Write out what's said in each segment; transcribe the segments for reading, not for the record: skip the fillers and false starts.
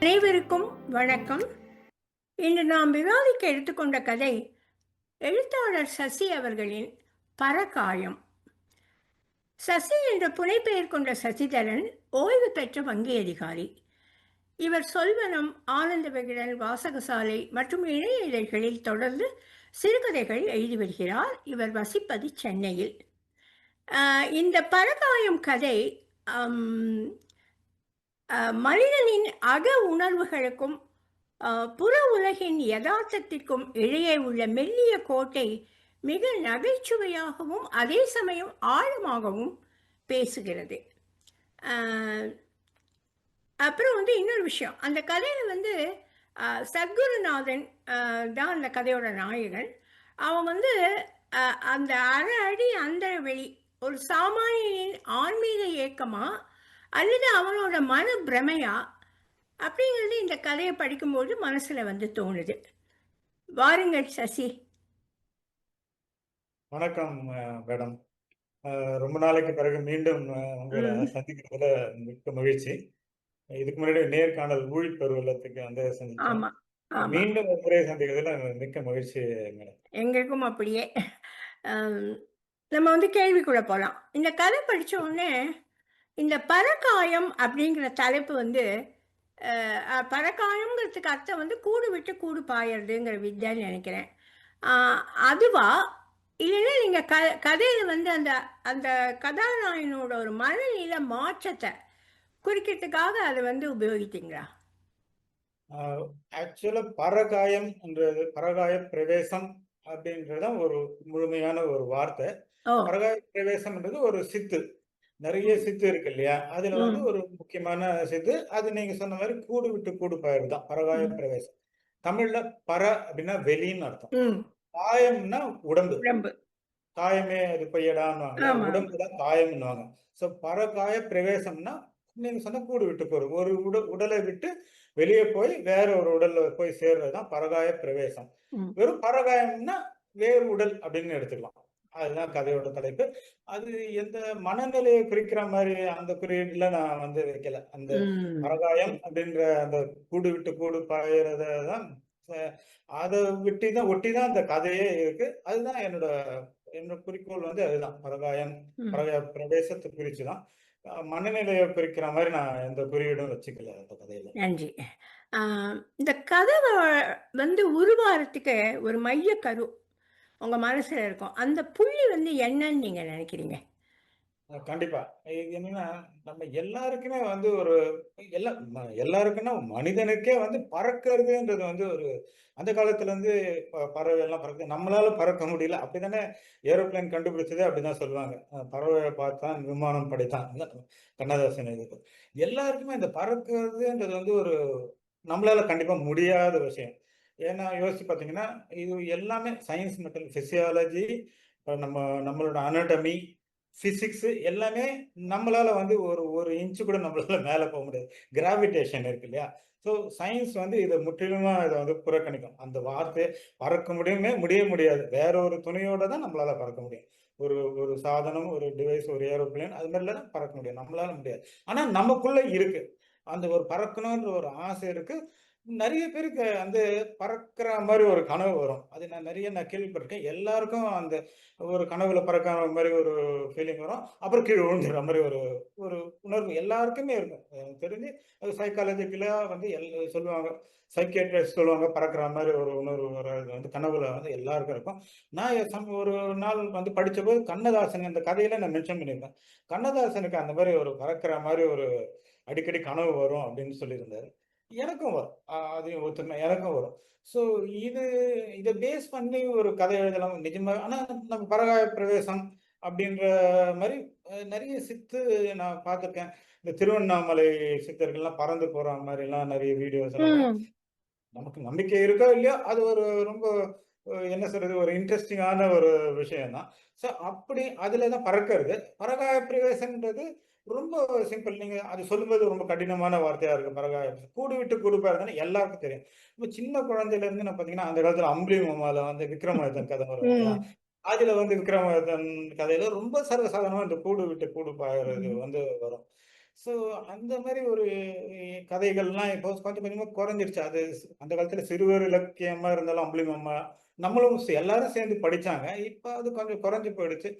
அனைவருக்கும் வணக்கம். இன்று நாம் விவாதிக்க எடுத்துக்கொண்ட கதை எழுத்தாளர் சசி அவர்களின் பரகாயம். சசி என்ற புனைப்பெயர் கொண்ட சசிதரன் ஓய்வு பெற்ற வங்கி அதிகாரி. இவர் சொல்வனம், ஆனந்த விகடன், வாசகசாலை மற்றும் இணைய இதழ்களில் தொடர்ந்து சிறுகதைகள் எழுதி வருகிறார். இவர் வசிப்பது சென்னையில். இந்த பரகாயம் கதை மனிதனின் அக உணர்வுகளுக்கும் புற உலகின் யதார்த்தத்திற்கும் இடையே உள்ள மெல்லிய கோட்டை மிக நகைச்சுவையாகவும் அதே சமயம் ஆழமாகவும் பேசுகிறது. அப்புறம் இன்னொரு விஷயம், அந்த கதையில் சத்குருநாதன் தான் அந்த கதையோட நாயகன். அவன் அந்த அரை அடி அந்த வெளி ஒரு சாமானியனின் ஆன்மீக ஏக்கமா அல்லது அவனோட மன பிரமையா அப்படிங்கிறது இந்த கதையை படிக்கும்போது மனசுல தோணுது. வாருங்கள் சசி. வணக்கம் மேடம். ரொம்ப நாளைக்கு பிறகு மீண்டும் உங்களை சந்திக்கிறதுல மிக்க மகிழ்ச்சி. இதுக்கு முன்னாடி நேர்காணல் ஊழிப்பருவத்துக்கு சந்திச்சோம். மீண்டும் ஒரு முறை சந்திக்கிறதுல மிக்க மகிழ்ச்சி மேடம். எங்களுக்கும் அப்படியே. நம்ம கேள்விக்குள்ள போலாம். இந்த கதை படிச்ச உடனே இந்த பரகாயம் அப்படிங்கிற தலைப்பு பரகாயம்ங்கிறதுக்கு அர்த்தம் கூடு விட்டு கூடு பாயறதுங்கிற வித்யான்னு நினைக்கிறேன். அதுவா இல்லைன்னா நீங்க கதையில அந்த அந்த கதாநாயகனோட ஒரு மனநிலை மாற்றத்தை குறிக்கிறதுக்காக அதை உபயோகித்தீங்களா? ஆக்சுவலா பரகாயம்ன்றது பரகாய பிரவேசம் அப்படின்றதான் ஒரு முழுமையான ஒரு வார்த்தை. பரகாய பிரவேசம்ன்றது ஒரு சித்து. நிறைய சித்து இருக்கு இல்லையா? அதுல ஒரு முக்கியமான சித்து. அது நீங்க சொன்ன மாதிரி கூடு விட்டு கூடு பாயறது தான் பரகாய பிரவேசம். தமிழ்ல பர அப்படின்னா வெளின்னு அர்த்தம். காயம்னா உடம்பு. காயமே அது பொய்யடான்னு உடம்பு தான் காயம்னுவாங்க. சோ பரகாய பிரவேசம்னா நீங்க சொன்ன கூடு விட்டு போறது. ஒரு உடலை விட்டு வெளியே போய் வேற ஒரு உடல்ல போய் சேர்றதுதான் பரகாய பிரவேசம். வெறும் பரகாயம்னா வேறு உடல் அப்படின்னு எடுத்துக்கலாம். அதுதான் கதையோட தலைப்பு. அது எந்த மனநிலையை குறிக்கிற மாதிரி அந்த குறியீடுல நான் வைக்கல. அந்த பரகாயம் அப்படின்ற அந்த கூடு விட்டு கூடு பாயறதான் அதை ஒட்டிதான் அந்த கதையே இருக்கு. அதுதான் என்னோட குறிக்கோள் அதுதான். பரகாய பிரவேசத்தை குறிச்சுதான். மனநிலையை குறிக்கிற மாதிரி நான் எந்த குறியீடும் வச்சுக்கல அந்த கதையில. நன்றி. இந்த கதை உருவாகிறதுக்கு ஒரு மைய கரு உங்க மனசுல இருக்கும். அந்த புள்ளி என்னன்னு நீங்க நினைக்கிறீங்க? கண்டிப்பா. இது என்னன்னா, நம்ம எல்லாருக்குமே ஒரு எல்லாருக்குன்னா மனிதனுக்கே பறக்கிறதுன்றது ஒரு அந்த காலத்துல பறவை எல்லாம் பறக்குது. நம்மளால பறக்க முடியல. அப்படித்தானே ஏரோப்ளேன் கண்டுபிடிச்சதே அப்படிதான் சொல்லுவாங்க. பறவையை பார்த்தான் விமானம் படைத்தான். கண்ணதாசன் இது. எல்லாருக்குமே இந்த பறக்கிறதுன்றது ஒரு நம்மளால கண்டிப்பா முடியாத விஷயம். ஏன்னா யோசிச்சு பார்த்தீங்கன்னா, இது எல்லாமே சயின்ஸ் மட்டும் பிசியாலஜி, நம்மளோட அனாட்டமி, பிசிக்ஸ் எல்லாமே நம்மளால ஒரு இன்ச்சு கூட நம்மளால மேல போக முடியாது. கிராவிடேஷன் இருக்கு இல்லையா? ஸோ சயின்ஸ் இதை முற்றிலுமா இதை புறக்கணிக்கும். அந்த வார்த்தை பறக்க முடியாது. வேற ஒரு துணையோட தான் நம்மளால பறக்க முடியும். ஒரு ஒரு சாதனம், ஒரு டிவைஸ், ஒரு ஏரோப்ளேன் அது மாதிரில தான் பறக்க முடியும். நம்மளால முடியாது. ஆனா நமக்குள்ள இருக்கு. அந்த ஒரு பறக்கணுன்ற ஒரு ஆசை இருக்கு. நிறைய பேருக்கு பறக்கிற மாதிரி ஒரு கனவு வரும். அது நான் கேள்விப்பட்டிருக்கேன். எல்லாருக்கும் அந்த ஒரு கனவுல பறக்கிற மாதிரி ஒரு ஃபீலிங் வரும். அப்புறம் கீழே விழுந்துடுற மாதிரி ஒரு ஒரு உணர்வு எல்லாருக்குமே இருக்கும். எனக்கு தெரிஞ்சு அது சைக்காலஜிக்கலா சொல்லுவாங்க. சைக்கியாட்ரிஸ்ட் சொல்லுவாங்க பறக்கிற மாதிரி ஒரு உணர்வு வர்றது கனவுல எல்லாருக்கும் இருக்கும். நான் ஒரு நாள் படிச்சபோது கண்ணதாசன் அந்த கதையில நான் மென்ஷன் பண்ணியிருக்கேன். கண்ணதாசனுக்கு அந்த மாதிரி ஒரு பறக்கிற மாதிரி ஒரு அடிக்கடி கனவு வரும் அப்படின்னு சொல்லியிருந்தாரு. எனக்கும் வரும். அதையும் ஒத்துமை எனக்கும் வரும். ஸோ இதை பேஸ் பண்ணி ஒரு கதை எழுதலாம் நிஜமா. ஆனா நம்ம பரகாய பிரவேசம் அப்படின்ற மாதிரி நிறைய சித்து நான் பார்த்துருக்கேன். இந்த திருவண்ணாமலை சித்தர்கள்லாம் பறந்து போற மாதிரி எல்லாம் நிறைய வீடியோஸ் எல்லாம் நமக்கு நம்பிக்கை இருக்கோ இல்லையோ அது ஒரு ரொம்ப என்ன சொல்றது ஒரு இன்ட்ரெஸ்டிங்கான ஒரு விஷயம் தான். ஸோ அப்படி அதுலதான் பறக்கிறது. பரகாய பிரவேசம்ன்றது ரொம்ப சிம்பிள். நீங்க அது சொல்லும்போது ரொம்ப கடினமான வார்த்தையா இருக்கு. பரகாயம் கூடு விட்டு கூடு பாருன்னு எல்லாருக்கும் தெரியும். இப்ப சின்ன குழந்தையில இருந்து நான் பாத்தீங்கன்னா அந்த காலத்துல அம்புலி மாமால விக்ரமாதித்தன் கதை வரும் இல்லையா? அதுல விக்ரமாதித்தன் கதையில ரொம்ப சர்வசாதாரணமா இந்த கூடு விட்டு கூடு பாயறது வரும். ஸோ அந்த மாரி ஒரு கதைகள்லாம் இப்போ கொஞ்சம் கொஞ்சமா குறைஞ்சிருச்சு. அது அந்த காலத்துல சிறுவர் இலக்கியமா இருந்தாலும் அம்புலிமாமா, நம்மளும் எல்லாரும் சேர்ந்து படிச்சாங்க. இப்ப அது கொஞ்சம் குறைஞ்சு போயிடுச்சு.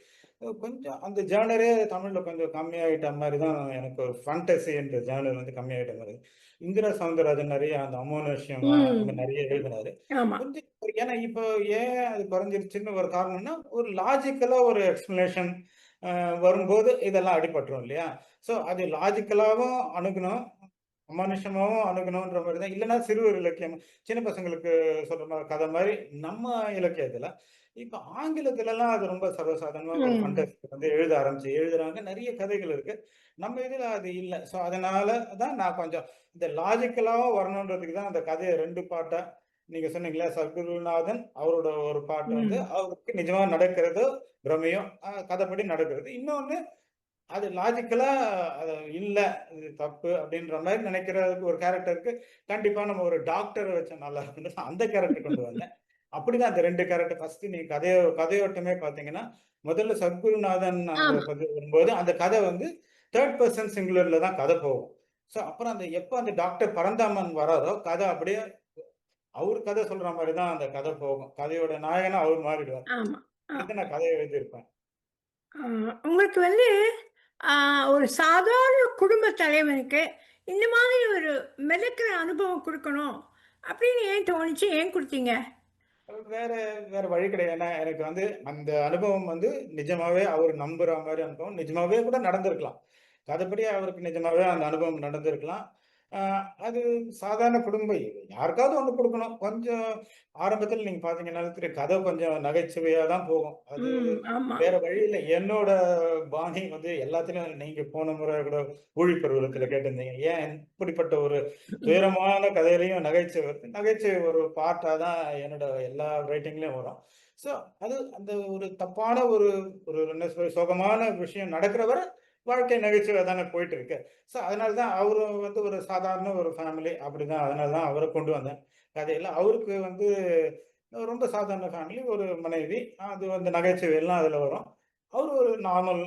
கொஞ்சம் அந்த ஜானரே தமிழ்ல கொஞ்சம் கம்மியாயிட்ட மாரி தான் எனக்கு ஒரு ஃபேண்டஸின்ற ஜானர் வந்து கம்மியாயிட்ட மாரி. இந்திரா சௌந்தரராஜன் நெறைய அந்த அமானுஷ்யமா அந்த மாரி ம். நெறைய எழுதினாரு. ஆமா. கொஞ்சம் ஏன்னா இப்போ ஏன் அது குறைஞ்சிருச்சுன்னு ஒரு காரணம்னா, ஒரு லாஜிக்கலா ஒரு எக்ஸ்ப்ளனேஷன் வரும்போது இதெல்லாம் அடிபட்டுரும் இல்லையா? ஸோ அது லாஜிக்கலாவும் அணுகணும். அமானுஷமாவும் அணுகணுன்ற மாரி தான். இல்லன்னா சிறுவர் இலக்கியம், சின்ன பசங்களுக்கு சொல்ற மாரி கதை மாரி நம்ம இலக்கியத்துல. இப்ப ஆங்கிலத்துலலாம் அது ரொம்ப சர்வசாதாரணமா ஒரு ம். ஃபண்டாஸ்டிக் வந்து எழுதுறாங்க. நெறைய கதைகள் இருக்கு. நம்ம இதுல அது இல்ல. ஸோ அதனால தான் நான் கொஞ்சம் இந்த லாஜிக்கலாவா வரணுன்றதுக்கு தான் அந்த கதைய 2 பார்ட்டா நீங்க சொன்னீங்கல்ல, சர்க்குருநாதன் அவரோட ஒரு பார்ட் வந்து ம். அவருக்கு நிஜமா நடக்கிறதோ, பிரமையோ கதைப்படி நடக்கிறது. இன்னொன்னு அது லாஜிக்கலா அது இல்ல. இது தப்பு அப்டின்ற மாரி நெனைக்கிறதுக்கு ஒரு கேரக்டருக்கு கண்டிப்பா நம்ம ஒரு டாக்டர வச்சா நல்லா இருக்கும்னு அந்த கேரக்டர் கொண்டு வந்தேன். அப்படிதான் அந்த 2 கேரக்டர் ஃபர்ஸ்ட்டு நீங்க கதையோட்டமே பார்த்தீங்கன்னா, முதல்ல சத்குருநாதன் அங்க ஆமா, வந்து வரும்போது, அந்த கதை வந்து 3 பெர்சன் சிங்குலர்ல தான் கதை போகும். ஸோ அப்புறம் எப்ப அந்த டாக்டர் பரந்தாமன் வராரோ, கதை அப்படியே அவரு கதை சொல்ற மாரி தான் அந்த கதை போகும். கதையோட நாயகனா அவரு மாறிடுவார். ஆமா. அ இப்படித்தான் நான் கதைய எழுதியிருப்பேன். ஆ உங்களுக்கு வந்து ஆ ஒரு சாதாரண குடும்ப தலைவனுக்கு, இந்த மாதிரி ஒரு மெதக்குற அனுபவம் குடுக்கணும், அப்படின்னு ஏன் தோணுச்சு? ஏன் குடுத்தீங்க? வேற வேற வழி கிடையாது. ஏன்னா, எனக்கு வந்து அந்த அனுபவம் வந்து நிஜமாவே அவரு நம்புற மாரி அனுபவம். நிஜமாவே கூட நடந்திருக்கலாம். கதைப்படி அவருக்கு நிஜமாவே அந்த அனுபவம் நடந்திருக்கலாம். அ அது சாதாரண குடும்பம். யாருக்காவது ஒண்ணு குடுக்கணும். கொஞ்சம் ஆரம்பத்தில நீங்க பார்த்தீங்கன்னாலும் தெரியும். கதை கொஞ்சம் நகைச்சுவையா தான் போகும். அது ம். ஆமா. வேற வழி இல்ல. என்னோட பாணி வந்து எல்லாத்துலயும் நீங்க போன முறை கூட ஊழி பருவத்தில கேட்டிருந்தீங்க. ஏன் இப்படிப்பட்ட ஒரு ம். துயரமான கதையிலயும் நகைச்சுவை வருது. நகைச்சுவை ஒரு பார்ட்டா தான் என்னோட எல்லா ரைட்டிங்லயும் வரும். ஸோ அது அந்த ஒரு தப்பான ஒரு ஒரு என்ன சோகமான விஷயம் நடக்கிற வரை வாழ்க்கை நகைச்சுவையா தானே போயிட்டு இருக்கு. ஸோ அதனால தான் அவரு வந்து ஒரு சாதாரண ஒரு ஃபேமிலி அப்படிதான். அதனால தான் அவர கொண்டு வந்தேன். கதையில அவருக்கு வந்து ரொம்ப சாதாரண ஃபேமிலி. ஒரு மனைவி. அது வந்து நகைச்சுவை எல்லாம் அதுல வரும். அவரு ஒரு நார்மல்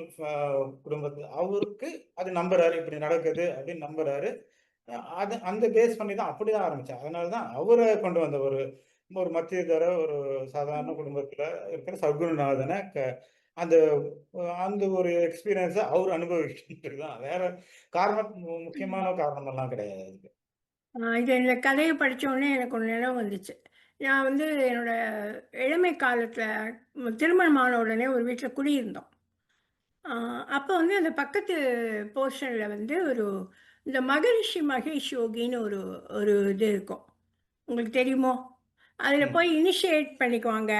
குடும்பத்துல அவருக்கு அது நம்புறாரு. இப்படி நடக்குது அப்படின்னு நம்புறாரு. அது அந்த பேஸ் பண்ணி தான் அப்படிதான் ஆரம்பிச்சேன். அதனால தான் அவர கொண்டு வந்த ஒரு ஒரு மத்தியதர ஒரு சாதாரண குடும்பத்தில இருக்கிற சர்க்குருநாதன அந்த அந்த ஒரு எக்ஸ்பீரியன்ஸ அவரு அனுபவிச்சுட்டு தான். வேற காரணம் முக்கியமான காரணமெல்லாம் கிடையாது அதுக்கு. இது இந்த கதைய படிச்ச உடனே எனக்கு ஒரு நினைவு வந்துச்சு. நான் வந்து என்னோட இளமை காலத்தில திருமணம் ஆன உடனே ஒரு வீட்ல குடியிருந்தோம். ஆ அப்ப வந்து அந்த பக்கத்து போர்ஷன்ல வந்து இந்த மகரிஷி மகேஷ் யோகின்னு ஒரு ஒரு இது இருக்கும். உங்களுக்கு தெரியுமோ? அதில ம். போய் இனிஷியேட் பண்ணிக்குவாங்க.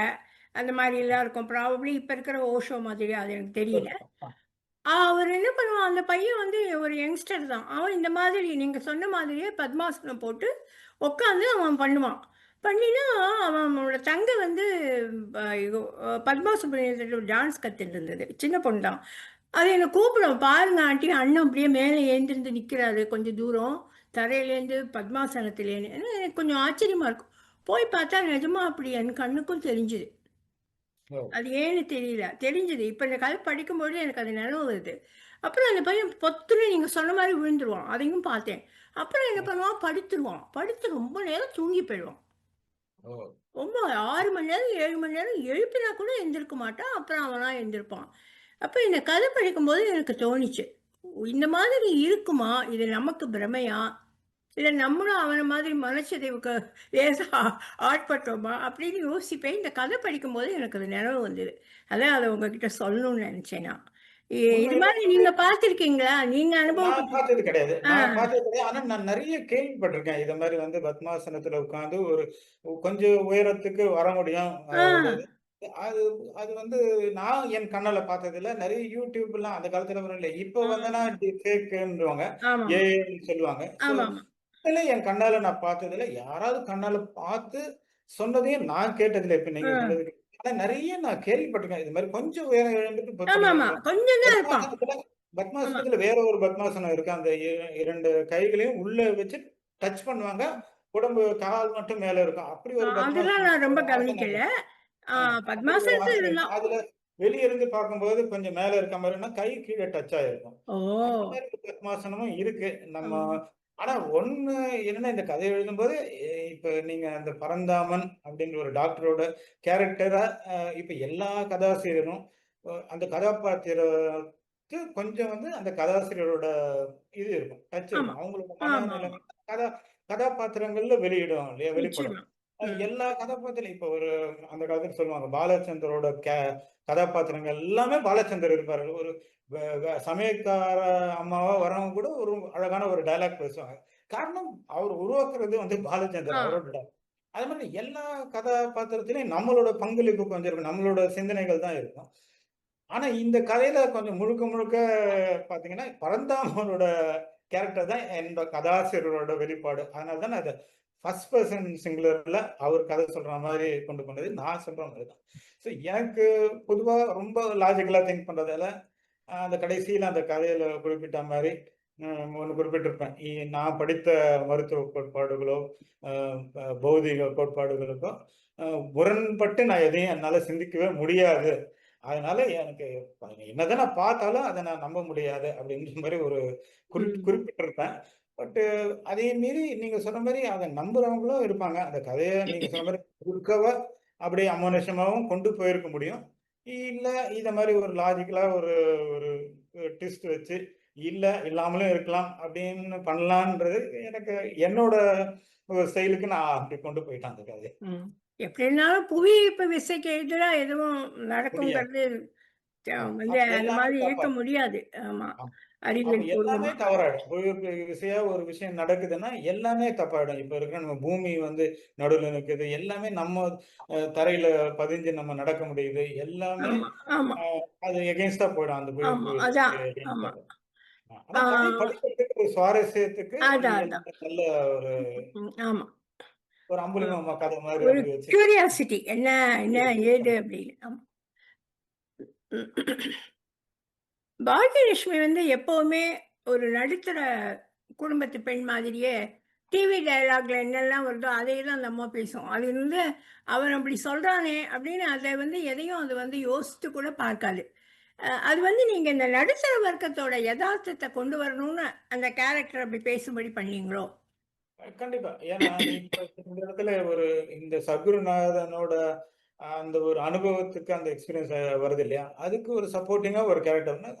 அந்த மாரிலாம் இருக்கும். ப்ராபப்ளி இப்ப இருக்கிற ஓஷோ மாதிரி அது எனக்கு தெரியல. இருக்கும். அவரு என்ன பண்ணுவான், அந்த பையன் வந்து ஒரு யங்ஸ்டர் தான். அவன் இந்த மாதிரி நீங்க சொன்ன மாதிரியே பத்மாசனம் போட்டு உட்காந்து அவன் பண்ணுவான். பண்ணினா அவனோட தங்கை வந்து ஐயோ பத்மா சுப்ரமணியத்துல டான்ஸ் கத்துட்டு இருந்தது. சின்ன பொண்ணு தான். அது என்ன கூப்பிடும், "பாருங்க ஆன்ட்டி, அண்ணன் அப்படியே மேலே எழுந்திருந்து நிக்கிறாரு கொஞ்சம் தூரம். தரையிலேருந்து பத்மாசனத்திலேன்னு." எனக்கு கொஞ்சம் ஆச்சரியமா இருக்கும். போய் பார்த்தா நிஜமா அப்படி என் கண்ணுக்கும் தெரிஞ்சுது. ஓ! அது ஏன்னு தெரியல. தெரிஞ்சது. இப்ப இந்த கதை படிக்கும்பொழுது எனக்கு அது நினைவு வருது. அப்புறம் அந்த பையன் பொத்துன்னு நீங்க சொன்ன மாரி விழுந்துருவான். அதையும் பார்த்தேன். அப்புறம் என்ன ம். பண்ணுவான், படுத்துருவான். படுத்து ரொம்ப நேரம் தூங்கி போயிடுவான். ஓ! ரொம்ப 6 மணி நேரம், 7 மணி நேரம் எழுப்பினா கூட எந்திரிக்க மாட்டான். அப்புறம் அவனா எந்திரிப்பான். அப்ப இந்த கதை படிக்கும்போது எனக்கு தோணிச்சு. இந்த மாதிரி இருக்குமா? இது நமக்கு பிரமையா? இல்ல நம்மளும் அவன மாதிரி மனச்சிதைவுக்கு லேசா ஆட்பட்டோமா? அப்படின்னு யோசிப்பேன். இந்த கதை படிக்கும்போது எனக்கு அது நினைவு வந்தது. அதான் அத உங்ககிட்ட சொல்லணும்னு நெனச்சேன் நான். இது உண்மையிலே மாதிரி நீங்க பார்த்திருக்கீங்களா? நீங்க நான் அனுபவப்பட்டு பார்த்தது கிடையாது. ஆ, நான் பார்த்தது கிடையாது. ஆனா நான் நெறைய கேள்விப்பட்டிருக்கேன். இத மாரி வந்து பத்மாசனத்துல உட்கார்ந்து ஒரு கொஞ்சம் உயரத்துக்கு வர முடியும். ஆ, அது அது அது வந்து நான் என் கண்ணால பார்த்ததில்ல. நெறைய YouTubeலாம் அந்த காலத்துல வரும் இல்ல. இப்போ ஆ. வந்தனா ஃபேக்குன்றுவாங்க. ஆமாமா. ஏஐன்னு சொல்லுவாங்க. ஸோ ஆமாமா. உண்மையிலே என் கண்ணால நான் பார்த்ததில்ல. யாராவது கண்ணால பார்த்து சொன்னதையும் நான் கேட்டதில்ல. இப்ப ஆ. நீங்க சொன்னதுக்கு. ஆனா நெறைய நான் கேள்விப்பட்டிருக்கேன். இது மாரி கொஞ்சம் உயரம் எழுந்துட்டு ஆமாமா. கொஞ்சம் தான் இருப்பான். பத்மாசனத்துல ஆமா. பத்மாசனத்துல வேற ஒரு பத்மாசனம் இருக்கு. அந்த 2 கைகளையும் உள்ள வச்சு டச் பண்ணுவாங்க. உடம்பு கால் மட்டும் மேல இருக்கும். அப்படி ஒரு அதெல்லாம் பத்மாசனம் நான் ரொம்ப ஒரு ஆசனம் கவனிக்கல. இருக்கு. ஆ அப்படி ஒரு பத்மாசனத்துல ஆசனம் இருக்கு. இருந்தான். அதுல வெளிய இருந்து பார்க்கும்போது கொஞ்சம் மேல இருக்க மாரின்னா, கை கீழ டச் ஆயிருக்கும். அந்த ஓ! மாரி ஒரு பத்மாசனமும் இருக்கு. நம்ம ம். ஆனா ஒண்ணு என்னன்னா, இந்த கதை எழுதும்போது, இப்ப நீங்க அந்த பரந்தாமன் அப்படிங்கிற ஒரு டாக்டரோட கேரக்டரா இப்ப எல்லா கதாசிரியரும் அந்த கதாபாத்திரத்துக்கு கொஞ்சம் வந்து அந்த கதாசிரியரோட இது இருக்கும். டச் ஆமா. இருக்கும். அவங்களோட ஆமாமா. மனநிலைமை கதா கதாபாத்திரங்கள்ல வெளியிடும் இல்லையா? வெளிப்படும். நிச்சயமா. ம். எல்லா கதாபாத்திரம் இப்ப ஒரு அந்த காலத்துல சொல்லுவாங்க. பாலச்சந்தரோட கதாபாத்திரங்கள் எல்லாமே பாலச்சந்தர் இருப்பாரு. ஒரு சமையல்கார அம்மாவா வரவங்க கூட ஒரு அழகான ஒரு டயலாக் பேசுவாங்க. காரணம் அவர் உருவாக்குறது வந்து பாலச்சந்தர் ஆ. அவரோட அது மாதிரி எல்லா கதாபாத்திரத்திலயும் நம்மளோட பங்களிப்பு கொஞ்சம் இருக்கும். நம்மளோட சிந்தனைகள் தான் இருக்கும். ஆனா இந்த கதையில கொஞ்சம் முழுக்க முழுக்க பார்த்தீங்கன்னா, பரந்தாமனோட கேரக்டர் தான் என்னோட கதாசிரியரோட வெளிப்பாடு. அதனால தான் நான் அத ஃபர்ஸ்ட் பெர்சன் சிங்குலர்ல அவர் கதை சொல்ற மாரி கொண்டு போனது. நான் சொல்ற மாரி தான். ஸோ எனக்கு பொதுவா ரொம்ப லாஜிக்கலா திங்க் பண்றதால, அந்த கடைசியில அந்த கதையில குறிப்பிட்ட மாரி ஒண்ணு குறிப்பிட்டிருப்பேன். நான் படித்த மருத்துவ கோட்பாடுகளோ, அ பௌதீக கோட்பாடுகளுக்கோ அ முரண்பட்டு நான் எதையும் என்னால சிந்திக்கவே முடியாது. அதனால எனக்கு என்னதான் நான் பார்த்தாலும் அத நான் நம்ப முடியாது அப்படின்ற மாரி ஒரு ம். குறிப்பிட்டிருப்பேன். பட் அதையும் மீறி நீங்க சொன்ன மாரி அத நம்புறவங்களும் இருப்பாங்க. அந்த கதைய நீங்க சொன்ன மாரி குறுக்கவா அப்படியே அமானுஷமாவும் கொண்டு போயிருக்க முடியும். இல்ல இத மாரி ஒரு லாஜிக்கலா ஒரு ஒரு ட்விஸ்ட் வச்சு, இல்ல இல்லாமலும் இருக்கலாம் அப்படின்னு பண்ணலான்றது எனக்கு என்னோட ஒரு ஸ்டைலுக்கு நான் அப்படி கொண்டு போயிட்டேன் அந்த கதைய. ம். எப்படி இருந்தாலும் புவியீர்ப்பு விசைக்கு எதிரா எதுவும் முடியாது. நடக்குங்கிறது வந்து அப்ப அந்த எல்லாமே மாதிரி தப்பா இருக்க முடியாது. ஆமா. ஆமா. அப்ப அறிவியல் எல்லாமே பூர்வமா. தவறாயிடும். புவியீர்ப்பு விசையா ஒரு விஷயம் நடக்குதுன்னா, எல்லாமே தப்பாயிடும். இப்ப இருக்கிற நம்ம பூமி வந்து நடுவுல நிக்குது. எல்லாமே நம்ம தரையில பதிஞ்சு நம்ம நடக்க முடியுது. எல்லாமே ஆமா, ஆமா, அ அது எகென்ஸ்ட்டா போயிடும். அந்த ஆமா. புவியீர்ப்பு அதான். விசைக்கு எகென்ஸ்ட்டா ஆமா. போயிடும். ஆனா ஆ கதை படிக்கிறதுக்கு ஒரு சுவாரஸ்யத்துக்கு அதான், அதான். எனக்கு நல்ல ஒரு ம். ஆமா. ஒரு அ அம்புலிமாமா கதை மாரி ஒரு அப்படி வச்சு கியூரியாசிட்டி என்ன என்ன ஏது அப்படின்னு. ஆமா. ம். பாக்கியலட்சுமி வந்து எப்பவுமே ஒரு நடுத்தர குடும்பத்து பெண் மாதிரியே டிவி டயலாக்ல என்னெல்லாம் வருதோ அதையே தான் அந்த அம்மா பேசும். அது வந்து அவன் அப்படி சொல்றானே அப்படின்னு அதை வந்து எதையும் அது வந்து யோசித்து கூட பார்க்காது. அது வந்து நீங்க இந்த நடுத்தர வர்க்கத்தோட யதார்த்தத்தை கொண்டு வரணும்னு அந்த கேரக்டர் அப்படி பேசும்படி பண்ணீங்களோ? கண்டிப்பா. ஏன்னா, இப்ப இந்த இடத்துல ஒரு இந்த சத்குருநாதனோட அந்த ஒரு அனுபவத்துக்கு அந்த எக்ஸ்பீரியன்ஸ் வருது இல்லையா? அதுக்கு ஒரு சப்போர்ட்டிங்கா ஒரு கேரக்டர்னா,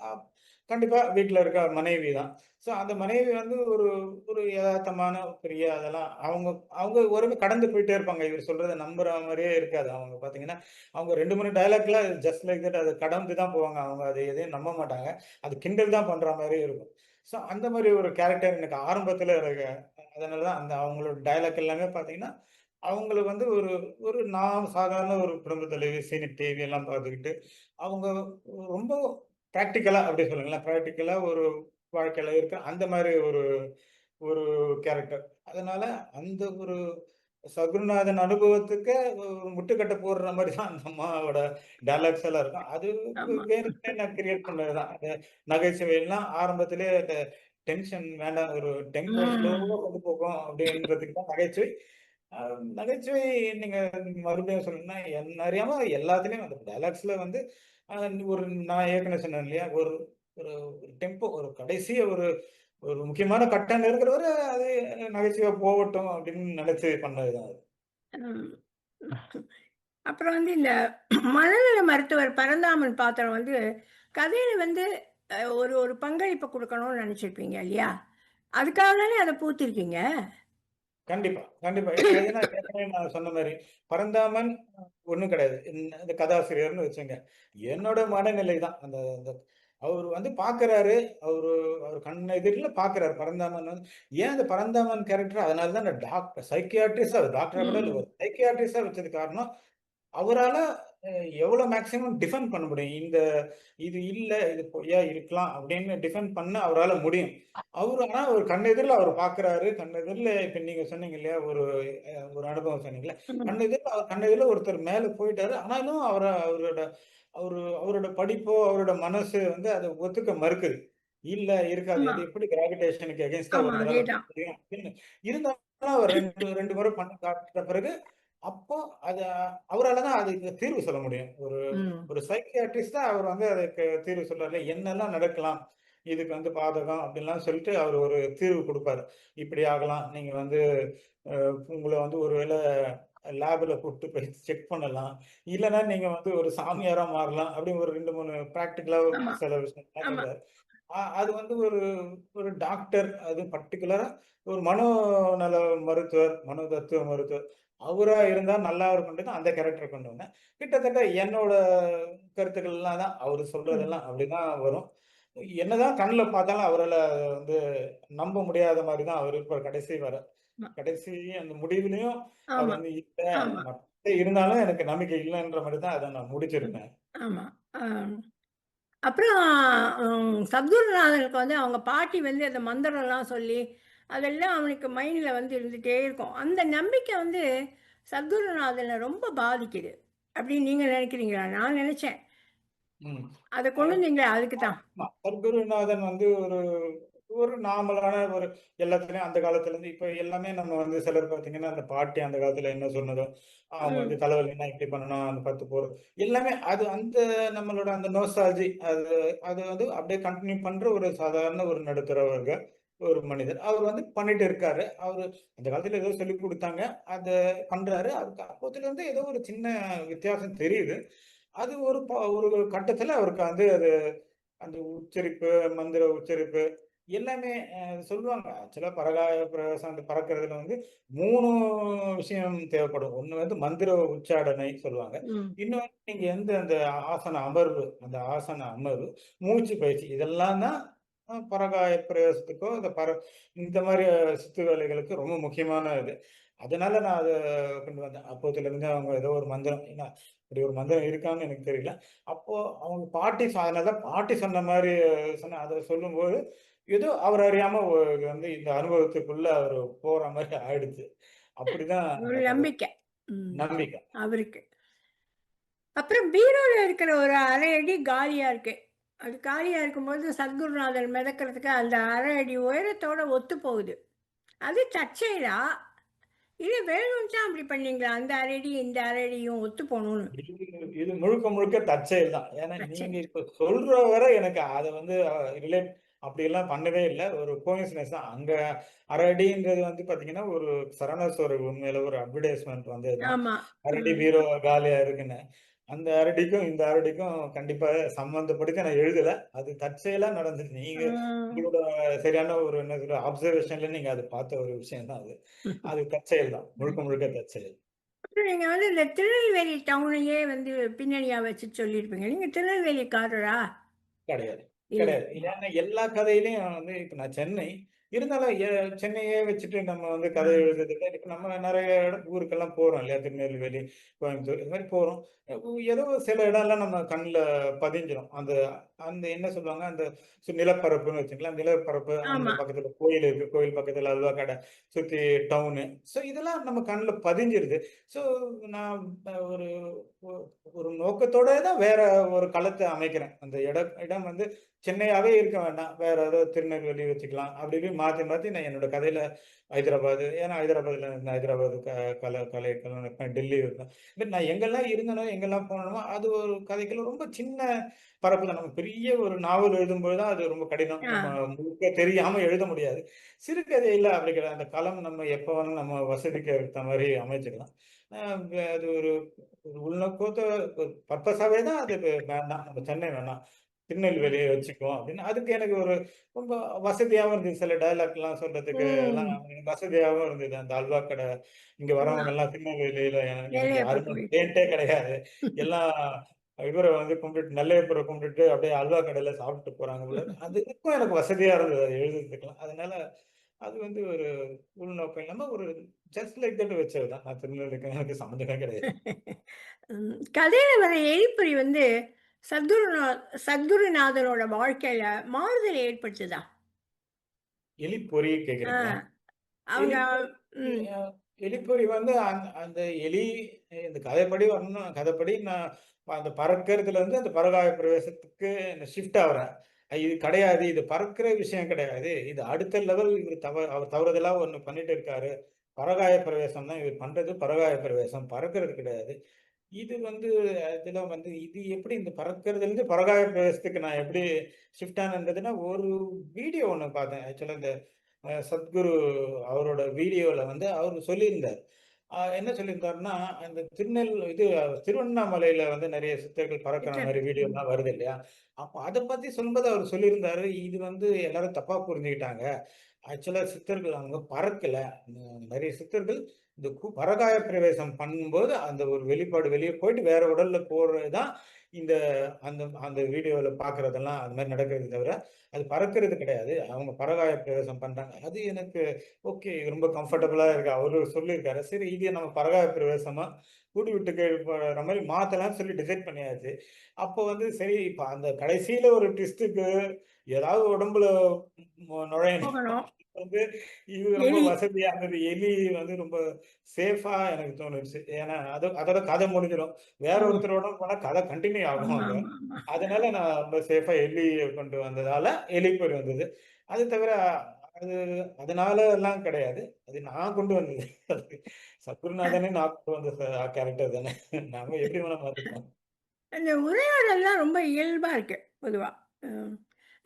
கண்டிப்பா வீட்ல இருக்க மனைவி தான். ஸோ அந்த மனைவி வந்து ஒரு ஒரு எதார்த்தமான பெரிய அதெல்லாம் அவங்க அவங்க ஒரு கடந்து போயிட்டே இருப்பாங்க. இவர் சொல்றத நம்புற மாரியே இருக்காது. அவங்க பார்த்தீங்கன்னா, அவங்க 2, 3 டயலாக்ல ஜஸ்ட் லைக் தட் அத கடந்து தான் போவாங்க. அவங்க அத எதையும் நம்ப மாட்டாங்க. அது கிண்டல் தான் பண்ற மாரியே இருக்கும். ஸோ அந்த மாரி ஒரு கேரக்டர் எனக்கு ஆரம்பத்துல எனக்கு அதனால தான் அந்த அவங்களோட டயலாக் எல்லாமே பார்த்தீங்கன்னா, அவங்களுக்கு வந்து ஒரு ஒரு நான் சாதாரண ஒரு குடும்ப தலைவி, டிவி எல்லாம் பார்த்துக்கிட்டு, அவங்க ரொம்ப பிராக்டிகலா அப்படி சொல்லுங்களேன். பிராக்டிகலா ஒரு வாழ்க்கையில இருக்க அந்த மாரி ஒரு ஒரு கேரக்டர். அதனால அந்த ஒரு சகுருநாதன் அனுபவத்துக்கு ஒரு முட்டுக்கட்டை போடுற மாரி தான் அந்த அம்மாவோட டயலாக்ஸ் எல்லாம் இருக்கும். அது ஆமா. வேணும்னே நான் கிரியேட் பண்ணது தான். அந்த நகைச்சுவைலாம் ஆரம்பத்திலேயே அந்த டென்ஷன் வேண்டாம். ஒரு டெம்போ ஸ்லோவா ம். கொண்டு போகும் அப்படின்றதுக்கு தான் நகைச்சுவை. அ நகைச்சுவை நீங்க மறுபடியும் சொல்லணும்னா, என்ன அறியாம எல்லாத்துலயும் அந்த டயலாக்ஸ்ல வந்து அ ஒரு நான் ஏற்கனவே சொன்னேன் இல்லையா? ஒரு ஒரு ஒரு டெம்போ ஒரு கடைசியா ஒரு ஒரு முக்கியமான கட்டம் நெருங்குற வர அது நகைச்சுவையா போகட்டும் அப்படின்னு நினைச்சு பண்ணது தான் அது. ம். அப்புறம் வந்து இந்த மனநல மருத்துவர் பரந்தாமன் பாத்திரம் வந்து கதையில வந்து ஒரு ஒரு பங்களிப்பு குடுக்கணும்னு நெனச்சிருப்பீங்க இல்லையா? அதுக்காக தானே அத பூத்திருக்கீங்க? கண்டிப்பா, கண்டிப்பா. ஏன்னா ஏன்னா ஏற்கனவே நான் சொன்ன மாரி, பரந்தாமன் ஒண்ணும் கிடையாது. இந்த கதாசிரியர்ன்னு வச்சுங்க. என்னோட மனநிலை தான். அந்த அந்த அவரு வந்து பார்க்குறாரு. அவரு அவர் கண் எதிர்ல பார்க்குறாரு. பரந்தாமன் வந்து ஏன் அந்த பரந்தாமன் கேரக்டர் அதனால தான் அந்த சைக்கியாட்ரிஸ்ட்டா டாக்டரா கூட இல்ல. ம். ஒரு சைக்கியாட்ரிஸ்ட்டா வச்சதுக்கு காரணம் அவரால அ எவ்வளோ மேக்ஸிமம் டிஃபெண்ட் பண்ண முடியும். இது இல்ல, இது பொய்யா இருக்கலாம் அப்படின்னு டிஃபெண்ட் பண்ண அவரால முடியும். ஆனா ஒரு கண்ணெதிர்ல அவரு பார்க்குறாரு. கண்ணெதிர்ல இப்ப நீங்க சொன்னீங்க இல்லையா? ஒரு அனுபவம் சொன்னீங்கல்ல. ம். கண்ணெதிர்ல ஒருத்தர் மேல போயிட்டாரு. ஆனாலும் அவரோட படிப்போ, அவரோட மனசு வந்து அத ஒத்துக்க மறுக்குது. இல்ல இருக்காது. ஆமா, இது எப்படி கிராவிடேஷனுக்கு எகென்ஸ்ட்டா ஆமா. ஒருத்தரால பண்ண அதேதான். முடியும் அப்படின்னு. இருந்தாலும் அவர் 2 முறை பண்ணி காட்டிட்ட பிறகு அப்போ அத அவரால தான் அதுக்கு தீர்வு சொல்ல முடியும். ஒரு ம். ஒரு சைக்கியாட்ரிஸ்ட் தான் அவர் வந்து அதுக்கு தீர்வு சொல்றாரு. என்னெல்லாம் நடக்கலாம்? இதுக்கு வந்து பாதகம் அப்டின்லாம் சொல்லிட்டு அவர் ஒரு தீர்வு குடுப்பாரு. இப்படி ஆகலாம். நீங்க வந்து அ உங்கள வந்து ஒரு வேள லேப்ல கூட்டு போய் செக் பண்ணலாம். இல்லன்னா நீங்க வந்து ஒரு சாமியாரா மாறலாம். அப்படின்னு ஒரு 2, 3 பிராக்டிகலா ஆமா, சில விஷயங்கள்லாம் ஆமா. சொல்றாரு. அது வந்து ஒரு ஒரு டாக்டர் அதுவும் பர்ட்டிகுலரா ஒரு மனோநல மருத்துவர், மனோதத்துவ மருத்துவர். அவரா இருந்தா நல்லா இருக்கும்ன்ட்டு அந்த கேரக்டர் கொண்டு வந்தேன். கிட்டத்தட்ட என்னோட கருத்துக்கள்லாம் தான் அவரு ம். சொல்றதெல்லாம் அப்படிதான் வரும். என்னதான் கண்ல பார்த்தாலும் அவரால வந்து நம்ப முடியாத மாரி தான் அவரு இருப்பாரு கடைசி வர. ஆமா, கடைசி அந்த முடிவிலயும் அவர் ஆமா, வந்து இல்ல, ஆமா, மத்த இருந்தாலும் எனக்கு நம்பிக்கை இல்லன்ற மாரி தான் அத நான் முடிச்சிருப்பேன். ஆமா. ஆ. அப்புறம் சத்குருநாதனுக்கு வந்து அவங்க பாட்டி வந்து அந்த மந்திரம்லாம் சொல்லி, அதெல்லாம் அவனுக்கு மைண்ட்ல வந்து இருந்துட்டே இருக்கும். அந்த நம்பிக்கை வந்து சத்குருநாதன ரொம்ப பாதிக்குது. அப்படின்னு நீங்க நினைக்கிறீங்களா? நான் நினைச்சேன். ம். அத அ கொண்டு வந்தீங்களே அதுக்கு தான். ஆமா. சத்குருநாதன் வந்து ஒரு ஒரு நார்மலான ஒரு எல்லாத்துலயும் அந்த காலத்துலருந்து இப்ப எல்லாமே நம்ம வந்து சிலர் பார்த்தீங்கன்னா, அந்த பாட்டி அந்த காலத்துல என்ன சொன்னதோ, அவங்க வந்து ம். தலைவலின்னா இப்படி பண்ணணும், அந்த 10 போடு எல்லாமே அது அந்த நம்மளோட அந்த நோஸ்டால்ஜி அது அது வந்து அப்படியே கன்டின்யூ பண்ற ஒரு சாதாரண ஒரு நடுத்தர வர்க்க ஒரு மனிதர். அவர் வந்து பண்ணிட்டு இருக்காரு. அவரு அந்த காலத்துல ஏதோ சொல்லிக் குடுத்தாங்க. அத பண்றாரு. அதுக்கு அப்போத்துலருந்து ஏதோ ஒரு சின்ன வித்தியாசம் தெரியுது. அது ஒரு கட்டத்துல அவருக்கு வந்து அது அந்த உச்சரிப்பு, மந்திர உச்சரிப்பு எல்லாமே சொல்லுவாங்க. ஆக்சுவலா பரகாய பிரவேசம் அந்த பறக்கிறதுல வந்து 3 விஷயம் தேவைப்படும். ஒண்ணு வந்து மந்திர உச்சாடனை சொல்லுவாங்க. ம். இன்னொன்னு நீங்க எந்த அந்த ஆசன அமர்வு, அந்த ஆசன அமர்வு, மூச்சு பயிற்சி இதெல்லாம் தான் பரகாய பிரவேசத்துக்கோ, இந்த மாரி சித்து வேலைகளுக்கு ரொம்ப முக்கியமான இது. அதனால நான் அத கொண்டு வந்தேன். அப்போதிலிருந்து அவங்க ஏதோ ஒரு மந்திரம் ஏன்னா, அப்படி ஒரு மந்திரம் இருக்கான்னு எனக்கு தெரியல. அப்போ அவங்க பாட்டி அதனால தான் பாட்டி சொன்ன மாரி அத சொல்லும்போது, ஏதோ அவர் அறியாம வந்து இந்த அனுபவத்துக்குள்ள அவரு போற மாரி ஆயிடுச்சு. அப்படிதான் ஒரு அந்த கதை. நம்பிக்கை. ம். நம்பிக்கை. அவருக்கு. அப்புறம் பீரோல இருக்கிற ஒரு அரை அடி காலியா இருக்கு. அது காலியா இருக்கும்போது சத்குருநாதர் மிதக்கிறதுக்கு அந்த அரை அடி உயரத்தோட ஒத்து போகுது. அது தற்செயலா? இல்ல வேணும்னு தான் அப்படி பண்ணீங்களா? அந்த அரை அடி, இந்த அரை அடியும் ஒத்து போணும்னு. இது இது முழுக்க முழுக்க தற்செயல் தான். ஏன்னா நீங்க தற்செயல். இப்ப சொல்ற வரை எனக்கு அத வந்து ரிலேட் அப்படியெல்லாம் பண்ணவே இல்ல. ஒரு கோயின்சிடன்ஸ் தான். அங்க 1/2 அடின்றது வந்து பார்த்தீங்கன்னா, ஒரு சரவணா ஸ்டோர் உண்மையில ஒரு அட்வர்டைஸ்மென்ட் வந்தது தான். ஆமா. 1/2 அடி ம். பீரோ காலியா இருக்குன்னு. அந்த 1/2 அடிக்கும், இந்த 1/2 அடிக்கும் கண்டிப்பா சம்மந்தப்படுத்தி நான் எழுதல. அது தற்செயலா நடந்தது. நீங்க ம். உங்களோட சரியான ஒரு என்ன சொல்றது அப்சர்வேஷன்ல நீங்க அத பார்த்த ஒரு விஷயம் தான் அது. அது தற்செயல் தான். முழுக்க முழுக்க தற்செயல். அப்புறம் நீங்க வந்து இந்த திருநெல்வேலி டவுனையே வந்து பின்னணியா வச்சு சொல்லியிருப்பீங்க. நீங்க திருநெல்வேலிக்காரரா? கிடையாது. இல்ல. கிடையாது. ஏன்னா எல்லா கதையிலயும் வந்து இப்ப நான் சென்னை. இருந்தாலும் சென்னையே வச்சுட்டு நம்ம வந்து கதை ம். எழுதுறதுல இப்ப நம்ம நெறைய ஊருக்கெல்லாம் போறோம் இல்லையா? திருநெல்வேலி, கோயம்புத்தூர் இது மாரி போறோம். ஏதோ சில இடம்லாம் நம்ம கண்ல பதிஞ்சிரும். அந்த அந்த என்ன சொல்லுவாங்க? அந்த நிலப்பரப்புன்னு வச்சுக்கங்களேன். நிலப்பரப்பு அந்த ஆமா. பக்கத்துல கோயில் இருக்கு. கோயில் பக்கத்துல அல்வா கடை, சுத்தி டவுனு. இதெல்லாம் நம்ம கண்ல பதிஞ்சிருது. ஸோ நான் ஒரு ஒ ஒரு நோக்கத்தோட தான் வேற ஒரு களத்த அமைக்கிறேன். அந்த இடம் வந்து சென்னையாவே இருக்க வேண்டாம். வேற ஏதோ திருநெல்வேலி வச்சுக்கலாம். அப்படி இப்படின்னு மாத்தி, மாத்தி நான் என்னோட கதையில ஹைதராபாத் ஏன்னா ஹைதராபாத்ல இருந்தேன். ஹைதராபாத் கலை இருப்பேன். டெல்லி இருப்பேன். இந்த மாரி நான் எங்கெல்லாம் இருந்தேனோ, எங்கெல்லாம் போனேனோ, அது ஒரு கதைக்குள்ள ரொம்ப சின்ன பரப்பு தான். நம்ம பெரிய ஒரு நாவல் எழுதும்போது தான் அது ரொம்ப கடினம். ஆ. நம்ம முழுக்க தெரியாம எழுத முடியாது. சிறுகதையில அப்படி கிடையாது. அந்த களம் நம்ம எப்ப வேணாலும் நம்ம வசதிக்கு ஏத்த மாரி அமைச்சுக்கலாம். அ அது ஒரு ஒரு உள்நோக்கத்த பர்ப்பஸாவே தான் அது வேண்டாம். நம்ம சென்னை வேணாம். திருநெல்வேலிய வச்சுக்குவோம் அப்படின்னு. அதுக்கு எனக்கு ஒரு ரொம்ப வசதியாவும் இருந்தது. சில டயலாக்லாம் சொல்றதுக்கு எல்லாம் ம். எனக்கு வசதியாவும் இருந்தது. அந்த அல்வா கடை, இங்க ஆமா. வரவங்கலாம் திருநெல்வேலியில எனக்கு நெல்லையப்பர் யாருமே கோயில். டேட்டே கிடையாது. எல்லாம் இவர வந்து கும்பிட்டுட்டு நெல்லையப்பர கும்பிட்டுட்டு அப்படியே அல்வா கடையில சாப்பிட்டு போறாங்க போல இருக்கு. அதுக்கும் எனக்கு வசதியா இருந்தது அது எழுதுறதுக்கலாம். அதனால அது வந்து ஒரு உள்நோக்கம் இல்லாம ஒரு ஜஸ்ட் லைக் தட் வச்சது தான். நான் திருநெல்வேலிக்கும் எனக்கு சம்மந்தமே கிடையாது. கதையில வர எரிப்பொறி வந்து சத்குருநா சத்குருநாதரோட வாழ்க்கையில மாறுதல் ஏற்படுத்துதா? எலிப்பொறி ஆ. கேட்கிறீங்களா? அவங்க எலிப்பொறி ம். அ எலிப்பொறி வந்து அந்த எலி இந்த கதைப்படி வரணும் கதைப்படி நான் அந்த பறக்கிறதுலருந்து அந்த பரகாய பிரவேசத்துக்கு நான் ஷிஃப்ட் ஆவுறேன். இது கிடையாது. இது பறக்கிற விஷயம் கிடையாது. இது அடுத்த லெவல் இவரு அவர் தவறுதலா ஒண்ணு பண்ணிட்டு இருக்காரு. பரகாய பிரவேசம் தான் இவர் பண்றது. பரகாய பிரவேசம் பறக்கிறது கிடையாது. இது வந்து இதுல வந்து இது எப்படி இந்த பறக்கிறதுலேருந்து பரகாய பிரவேசத்துக்கு நான் எப்படி ஷிஃப்ட் ஆனேன்றதுன்னா, ஒரு வீடியோ ஒண்ணு பார்த்தேன். ஆக்சுவலா இந்த சத்குரு அவரோட வீடியோல வந்து அவரு சொல்லியிருந்தார். என்ன சொல்லியிருந்தாருன்னா, அந்த திருவண்ணாமலையில வந்து நெறைய சித்தர்கள் பறக்கிற சித்தர். மாரி ம். வீடியோலாம் வருது இல்லையா? அப்ப அத பத்தி சொல்லும்போது அவரு சொல்லியிருந்தாரு, இது வந்து எல்லாரும் தப்பா புரிஞ்சுக்கிட்டாங்க. ஆக்சுவலா சித்தர்கள் அவங்க பறக்கல. நெறைய சித்தர்கள் இந்த பரகாய பிரவேசம் பண்ணும்போது, அந்த ஒரு வெளிப்பாடு வெளிய போயிட்டு வேற உடல்ல போறது தான் இந்த அந்த அந்த வீடியோல பார்க்கிறதெல்லாம் அது மாரி நடக்குது தவிர, அது பறக்கிறது கிடையாது. அவங்க பரகாய பிரவேசம் பண்றாங்க. அது எனக்கு ஓகே. ரொம்ப கம்ஃபர்டபுளா இருக்கு. அவரு சொல்லியிருக்காரு. சரி இத நம்ம பரகாய பிரவேசமா கூடு விட்டு போற மாரி மாத்தலாம்னு சொல்லி டிசைட் பண்ணியாச்சு. அப்போ வந்து சரி இப்ப அந்த கடைசியில ஒரு ட்விஸ்ட்டுக்கு ஏதாவது உடம்புல நுழையணும். போகணும். வந்து இது ரொம்ப எலி. வசதியானது. எலி வந்து ரொம்ப சேஃபா எனக்கு தோணுச்சு. ஏன்னா, அதோட கதை முடிஞ்சிரும். வேற ம். ஒருத்தரோட போனா கதை கன்டின்யூ ஆகும் ஆமா, அங்க. ஆமா, ஆமா. அதனால நான் ரொம்ப சேஃபா எலிய கொண்டு வந்ததால, எலி பேர் வந்தது. அது தவிர அது அதனால எல்லாம் கிடையாது. அது நான் கொண்டு வந்தது. அது சத்குருநாதனே நான் கொண்டு வந்த கேரக்டர் தானே. நாம எப்படி வேணா மாத்திக்கலாம். அந்த உரையாடல்லாம் ரொம்ப இயல்பா இருக்கு, பொதுவா. ம்.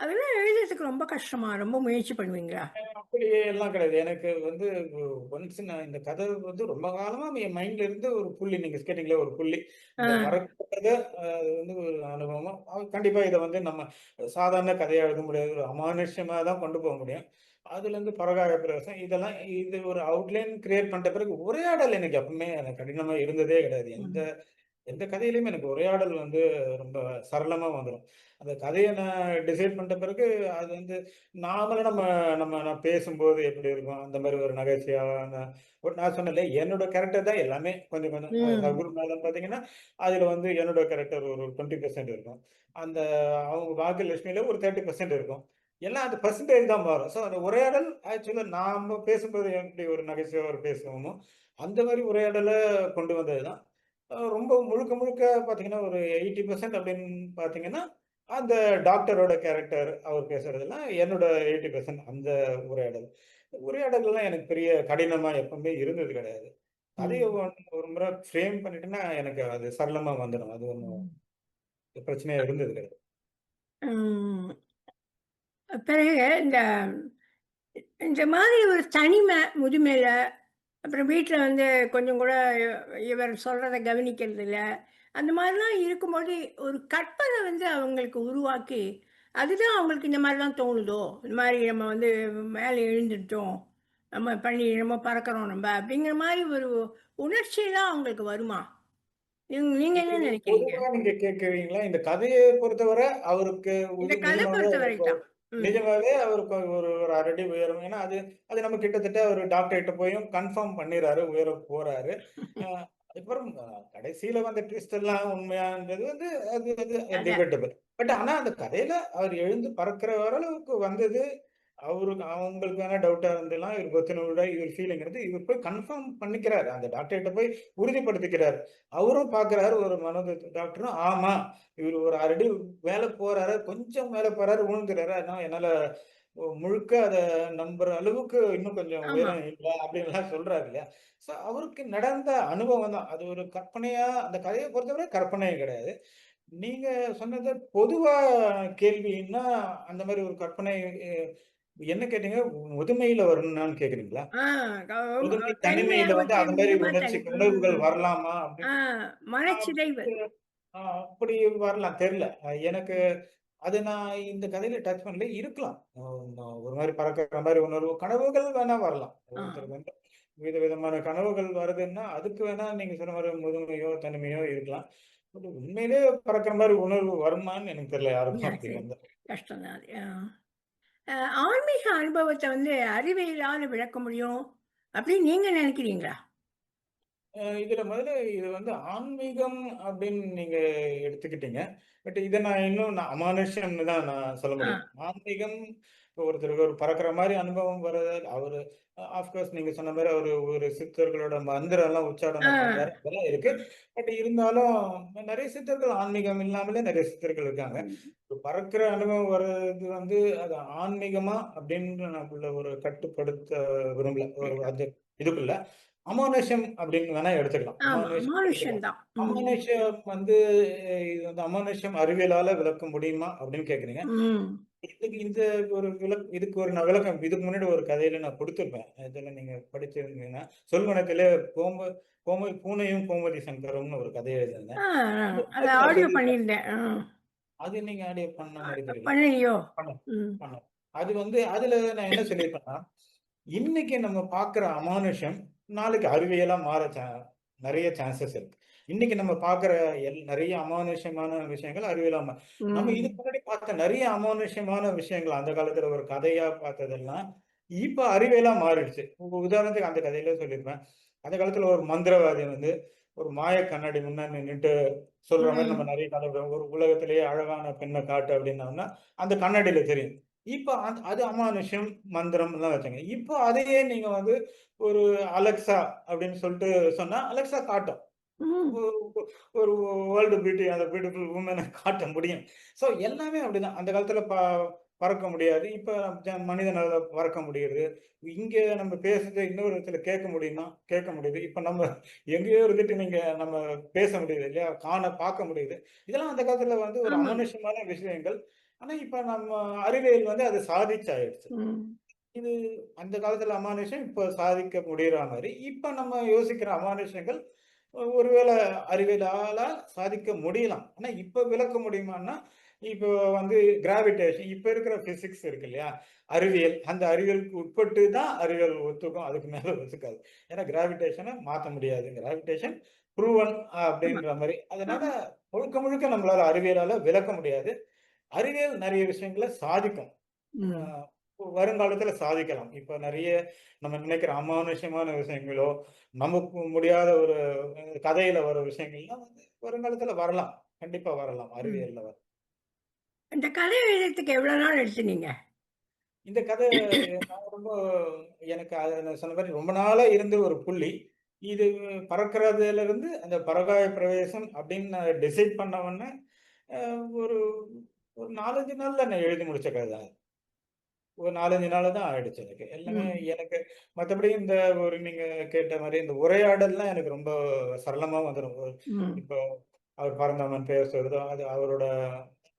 அதெல்லாம் எழுதுறதுக்கு ரொம்ப கஷ்டமா? ரொம்ப முயற்சி பண்ணுவீங்களா? அப்படி எல்லாம் கிடையாது. எனக்கு வந்து ஒன்ஸ் நான் இந்த கதை வந்து ரொம்ப காலமா என் மைண்ட்ல இருந்து ஒரு புள்ளி நீங்க கேட்டீங்களே ஒரு புள்ளி. ஆ. இந்த பறக்கிறத அது வந்து ஒரு அனுபவமா கண்டிப்பா இத வந்து நம்ம சாதாரண கதையா எழுத முடியாது. ஒரு அமானுஷ்யமா தான் கொண்டு போக முடியும். அதுலேருந்து பரகாய பிரவேசம் இதெல்லாம் இது ஒரு அவுட்லைன் கிரியேட் பண்ணிட்ட பிறகு உரையாடல் எனக்கு எப்பவுமே எனக்கு கடினமா இருந்ததே கிடையாது. எந்த ம். எந்த கதையிலயுமே எனக்கு உரையாடல் வந்து ரொம்ப சரளமா வந்துரும். அந்த கதைய நான் டிசைட் பண்ணிட்ட பிறகு, அது வந்து நார்மலா நம்ம நம்ம நான் பேசும்போது எப்படி இருக்கும், அந்த மாரி ஒரு நகைச்சுவையான நான் சொன்னேன்ல, என்னோட கேரக்டர் தான் எல்லாமே கொஞ்சம் கொஞ்சம். ம். சகுடுமாலம் பார்த்தீங்கன்னா, அதுல வந்து என்னோட கேரக்டர் ஒரு 20% இருக்கும். அந்த அவங்க பாக்கியலட்சுமியில ஒரு 30% இருக்கும். எல்லாம் அந்த பெர்சன்டேஜ் தான் மாறும். ஸோ அந்த உரையாடல் ஆக்சுவலா நாம பேசும்போது எப்படி ஒரு நகைச்சுவையா ஒரு பேசுவோமோ, அந்த மாரி உரையாடல கொண்டு வந்தது தான். ரொம்ப முழுக்க முழுக்க பார்த்தீங்கன்னா, ஒரு 80% அப்படின்னு பார்த்தீங்கன்னா, அந்த டாக்டரோட கேரக்டர் அவர் பேசுறதெல்லாம் என்னோட 80% அந்த உரையாடல். உரையாடல்லாம் எனக்கு பெரிய கடினமா எப்பவுமே இருந்தது கிடையாது. கதைய ம். ஒரு முறை ஃப்ரேம் பண்ணிட்டேன்னா, எனக்கு அது சரளமா வந்துரும். அது ஒண்ணும் ம். பிரச்சனையா இருந்தது கிடையாது. ம். பிறகு இந்த இந்த மாதிரி ஒரு தனிமை, முதுமையில, அப்புறம் வீட்ல வந்து கொஞ்சம் கூட இவர் சொல்றத கவனிக்கிறதில்ல. அந்த மாதிரிலாம் இருக்கும்போது, ஒரு கற்பனை வந்து அவங்களுக்கு உருவாக்கி, அதுதான் அவங்களுக்கு இந்த மாரிலாம் தோணுதோ! இந்த மாரி நம்ம வந்து மேல எழுந்துட்டோம். நம்ம பண்ணி நம்ம பறக்கிறோம் நம்ப. அப்படிங்கிற மாரி ஒரு உணர்ச்சிலாம் அவங்களுக்கு வருமா? நீங்க இது என்ன நினைக்கிறீங்க? பொதுவா நீங்க கேட்கிறீங்களா? இந்த கதைய பொறுத்தவரை அவருக்கு இந்த கதை நிஜமாவே பொறுத்தவரை அவருக்கு தான். ம். நிஜமாவே அவருக்கு ஒரு ஒரு 1/2 அடி உயரம். ஏன்னா, அது அது நம்ம கிட்டத்தட்ட ஒரு டாக்டர்கிட்ட போயும் கன்ஃபார்ம் பண்ணிறாரு. உயர போறாரு. அ அதுக்கப்புறம் கடைசியில வந்த ட்விஸ்ட் எல்லாம் உண்மையான்றது வந்து அது அது கதை. டிபேட்டபிள். பட் ஆனா அந்த கதையில அவர் எழுந்து பறக்கிற ஓரளவுக்கு வந்தது, அவருக்கு அவங்களுக்கு வேணா டவுட்டா இருந்தெல்லாம் இவர் கொத்தினோட இவர் ஃபீலிங்கிறது இவர் போய் கன்ஃபார்ம் பண்ணிக்கிறாரு. அந்த டாக்டர்கிட்ட போய் உறுதிப்படுத்திக்கிறாரு. அவரும் பார்க்கிறாரு ஒரு டாக்டரும் ஆமா, இவரு ஒரு 1/2 அடி மேல போறாரு. கொஞ்சம் மேல போறாரு, விழுந்துறாரு. அதனால என்னால முழுக்க அத நம்புற அளவுக்கு இன்னும் கொஞ்சம் ஆமா. உயரம் இல்ல அப்டின்லாம் சொல்றாரு இல்லையா? ஸோ அவருக்கு நடந்த அனுபவம் தான். அது ஒரு கற்பனையா அந்த கதைய பொறுத்தவரை கற்பனை கிடையாது. நீங்க சொன்னது பொதுவா கேள்வின்னா, அந்த மாரி ஒரு கற்பனை எ என்ன கேட்டீங்க? முதுமையில வரும்னான்னு கேட்கிறீங்களா? ஆ முதுமை தனிமையா தனிமையில வந்து போச்சு அந்த மாரி நிஜமா உணர்வுகள் ம். வரலாமா? ஆ அப்டின்னு மனச்சிதைவு. அப்படி வரலாம் தெரியல. எனக்கு அது நான் இந்த கதையில டச் பண்ணல. இருக்கலாம். ஒரு மாரி பறக்கிற மாரி உணர்வு, கனவுகள் வேணா வரலாம். ஆ. ஒருத்தருக்கு வந்து விதவிதமான கனவுகள் வருதுன்னா, அதுக்கு வேணா நீங்க சொன்ன மாரி முதுமையோ, தனிமையோ இருக்கலாம். பட் உண்மையிலேயே பறக்கிற மாரி உணர்வு வருமான்னு எனக்கு தெரியல யாருக்கும் அப்படி சரி. வந்தா. கஷ்டம் தான் அது. ஆன்மீக அனுபவத்த வந்து அறிவியலால விளக்க முடியும் அப்படின்னு நீங்க நினைக்கிறீங்களா? இதுல முதல்ல இது வந்து ஆன்மீகம் அப்படின்னு நீங்க எடுத்துக்கிட்டீங்க. பட் இத நான் இன்னும் அமானுஷ்யம்னு தான் நான் சொல்ல ஆ. முடியும். ஆன்மீகம் இப்போ ஒருத்தருக்கு ஒரு பறக்கிற மாரி அனுபவம் வர்றது அவரு ஆஃப்கோர்ஸ் நீங்க சொன்ன மாரி அவரு ஒரு சித்தர்களோட மந்திரம்லாம் ஆ. உச்சாடனம் பண்ணுவாரு. அதெல்லாம் இருக்கு. பட் இருந்தாலும் நெறைய சித்தர்கள் ஆன்மீகம் இல்லாமலே நெறைய சித்தர்கள் இருக்காங்க. ம். ஒரு பறக்கிற அனுபவம் வர்றது வந்து அது ஆன்மீகமா அப்படின்னு நான் உள்ள ஒரு கட்டுப்படுத்த விரும்பல. ஒரு அந்த இதுக்குள்ள. அமானுஷ்யம் அப்படின்னு வேணா எடுத்துக்கலாம். ஆமா. அமானுஷ்யம் அமானுஷ்யம் எடுத்துக்கலாம். தான். ம். அமானுஷ்யம் வந்து இது வந்து அமானுஷ்யம் அறிவியலால விளக்க முடியுமா? அப்படின்னு கேட்கிறீங்க. ம். இதுக்கு இந்த ஒரு இதுக்கு ஒரு நான் விளக்கம் இதுக்கு முன்னாடி ஒரு கதையில நான் குடுத்திருப்பேன். இதுல நீங்க படிச்சிருந்தீங்கன்னா, சொல்வனத்திலே கோம கோம பூனையும் கோமதி சங்கரம்னு ஒரு கதை எழுதியிருந்தேன். ஆ, ஆ. அந்த அத படத்துல ஆடியோ சொல்லியிருப்பாங்க. பண்ணியிருந்தேன். ஆ. அது நீங்க ஆடியோ பண்ண மாரி தெரியல. பண்ணலையோ? பண்ணேன், ம். பண்ணேன். அது வந்து அதுல நான் என்ன சொல்லியிருப்பேன்னா, இன்னைக்கு நம்ம பார்க்குற அமானுஷ்யம், நாளைக்கு அறிவியலா மாற நெறைய சான்சஸ் இருக்கு. இன்னைக்கு நம்ம பார்க்குற நெறைய அமானுஷ்யமான விஷயங்கள் அறிவியலா நம்ம ம். இதுக்கு முன்னாடி பார்த்த நெறைய அமானுஷ்யமான விஷயங்கள், அந்த காலத்துல ஒரு கதையா பார்த்ததெல்லாம், இப்ப அறிவியலா மாறிடுச்சு. உதாரணத்துக்கு அந்த கதையிலே சொல்லியிருப்பேன். அந்த காலத்துல ஒரு மந்திரவாதி வந்து, ஒரு மாய கண்ணாடி முன்னாடி நின்னுட்டு சொல்ற மாரி நம்ம ம். நெறைய கதை ஒரு உலகத்திலேயே அழகான பெண்ண காட்டு அப்படின்னோம்னா, அந்த கண்ணாடியில தெரியும். இப்ப அது அமானுஷ்யம், மந்திரம்லாம் வச்சாங்க. இப்போ அதையே நீங்க வந்து ஒரு அலெக்ஸா அப்படின்னு சொல்லிட்டு சொன்னா, அலெக்ஸா காட்டும். ஒ ம். ஒரு வேர்ல்டு பியூட்டி அந்த பியூட்டிஃபுல் வுமன காட்ட முடியும். ஸோ எல்லாமே அப்படிதான். அந்த காலத்துல பறக்க முடியாது. இப்ப மனிதனால பறக்க முடியுது. இங்க நம்ம பேசுறத இன்னொரு இடத்துல கேட்க முடியுமா? கேட்க முடியுது. இப்ப நம்ம எங்கேயோ இருந்துட்டு நம்ம பேச முடியுது இல்லையா? பார்க்க முடியுது. இதெல்லாம் அந்த காலத்துல வந்து ஒரு ஆமா. அமானுஷ்யமான விஷயங்கள். ஆனா இப்ப நம்ம அறிவியல் வந்து அத சாதிச்சாயிடுச்சு. ம். இது அந்த காலத்துல அமானுஷ்யம் இப்ப சாதிக்க முடியிற மாரி, இப்ப நம்ம யோசிக்கிற அமானுஷ்யங்கள் ஒருவேள அறிவியலால சாதிக்க முடியலாம். ஆனா இப்ப விளக்க முடியுமான்னா, இப்போ வந்து கிராவிடேஷன் இப்ப இருக்கிற பிசிக்ஸ் இருக்கு இல்லையா? அறிவியல். அந்த அறிவியலுக்கு உட்பட்டு தான் அறிவியல் ஒத்துக்கும். அதுக்கு மேல ஒத்துக்காது. ஏன்னா கிராவிடேஷன மாத்த முடியாது. கிராவிடேஷன் ப்ரூவன் ஆமா. அப்படின்ற மாரி. அதனால ஆமா. முழுக்க முழுக்க நம்மளால அறிவியலால விளக்க முடியாது. அறிவியல் நெறைய விஷயங்கள சாதிக்கும். அ ம். வருங்காலத்துல சாதிக்கலாம். இப்ப நெறைய நம்ம நினைக்கிற அமானுஷ்யமான விஷயங்களோ, நமக்கு முடியாத ஒரு கதையில வர விஷயங்கள்லாம் வந்து வருங்காலத்துல வரலாம். கண்டிப்பா வரலாம். ம். அறிவியல்ல இந்த கதை எழுதுறதுக்கு எவ்வளோ நாள் எடுத்தீங்க? இந்த கதை நான் ரொம்ப எனக்கு நான் சொன்ன மாரி ரொம்ப நாளா இருந்த ஒரு புள்ளி. இது பறக்கிறதுலருந்து அந்த பரகாய பிரவேசம் அப்படின்னு நான் டிசைட் பண்ண உடனே, அ ஒரு ஒரு 4, 5 நாள்ல நான் எழுதி முடிச்ச கதை தான். ஒரு 4, 5 நாள் தான் ஆயிடுச்சு எனக்கு. எல்லாமே ம். எனக்கு மத்தபடி இந்த ஒரு நீங்க கேட்ட மாரி இந்த உரையாடல்லாம் எனக்கு ரொம்ப சரளமா வந்துரும். ம். இப்போ அவர் பரந்தாமன் பேசுறதோ, அது அவரோட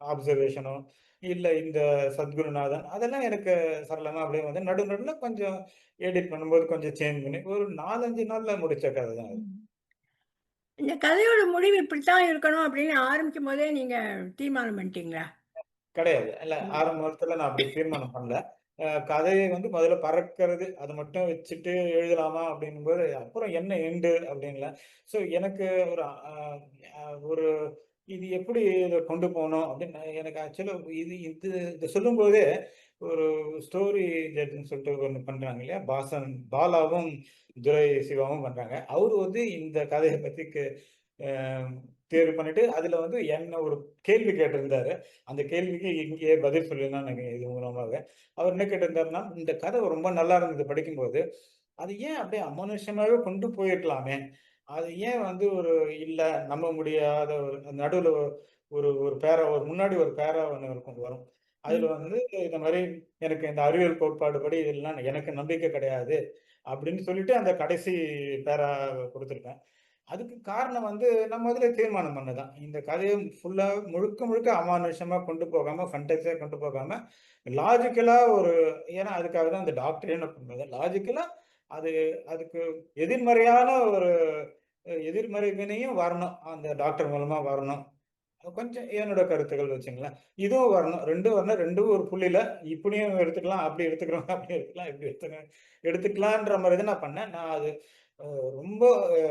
அப்சர்வேஷனோ, இல்ல இந்த சத்குருநாதன் அதெல்லாம் எனக்கு சரளமா அப்படியே வந்து நடுவுல கொஞ்சம் எடிட் பண்ணும்போது கொஞ்சம் சேஞ்ச் பண்ணி ஒரு 4, 5 நாள்ல முடிச்ச கதை தான் அது. ம். இந்த கதையோட முடிவு இப்படித்தான் இருக்கணும் அப்படின்னு ஆரம்பிக்கும்போதே நீங்க தீர்மானம் பண்ணிட்டீங்களா? கிடையாது. இல்ல ம். ஆரம்பத்துல நான் அப்படி தீர்மானம் பண்ணல. கதைய வந்து முதல்ல பறக்கிறது, அத மட்டும் வச்சுட்டு எழுதலாமா அப்படிங்கும்போது, அப்புறம் என்ன எண்டு அப்படின்ல. ஸோ எனக்கு ஒரு அ அ ஒரு இது எப்படி இத கொண்டு போணும் அப்படின்னு எனக்கு ஆக்சுவலா இத சொல்லும்போதே ஒரு ஸ்டோரி ஜட்ஜ்ன்னு சொல்லிட்டு ஒண்ணு பண்றாங்க இல்லையா? பாலாவும், துரை சிவாவும் பண்றாங்க. அவரு வந்து இந்த கதைய பத்தி அ தேர்வு பண்ணிட்டு, அதுல வந்து என்ன ஒரு கேள்வி கேட்டிருந்தாரு. அந்த கேள்விக்கு இங்கேயே பதில் சொல்லிடலாம்னு நினைக்கிறேன் இது மூலமாக. அவர் என்ன கேட்டிருந்தாருன்னா, இந்த கதை ரொம்ப நல்லா இருந்தது படிக்கும்போது. அது ஏன் அப்படியே அமானுஷ்யமாவே கொண்டு போயிருக்கலாமே! அது ஏன் வந்து ஒரு இல்ல நம்ப முடியாத ஒரு நடுவுல ஒரு ஒரு ஒரு முன்னாடி ஒரு ஒண்ணு இருக்கும் வரும். அதுல ம். வந்து இந்த மாரி எனக்கு இந்த அறிவியல் கோட்பாடுபடி இதெல்லாம் எனக்கு நம்பிக்கை கிடையாது. அப்படின்னு சொல்லிட்டு அந்த கடைசி பேரா குடுத்திருப்பேன். அதுக்கு காரணம் வந்து நான் முதலே தீர்மானம் பண்ணதுதான். இந்த கதைய ஃபுல்லா முழுக்க முழுக்க அமானுஷ்யமா கொண்டு போகாம, ஃபேண்டஸியா கொண்டு போகாம, லாஜிக்கலா ஏன்னா அதுக்காக தான் அந்த டாக்டரே என்ன பண்றது. லாஜிக்கலா அது அதுக்கு எதிர்மறையான ஒரு எதிர்மறை வினையும் வரணும். அந்த டாக்டர் மூலமா வரணும். கொஞ்சம் என்னோட கருத்துக்கள் வச்சுங்களேன். இதுவும் வரணும். 2ம் வரணும். 2ம் ஒரு புள்ளியில இப்படியும் எடுத்துக்கலாம், அப்படி எடுத்துக்கிறோம், அப்படி எடுத்துக்கலாம், இப்படி எடுத்துக்கலான்ற மாரி தான் நான் பண்ணேன். நான் அது அ ரொம்ப அ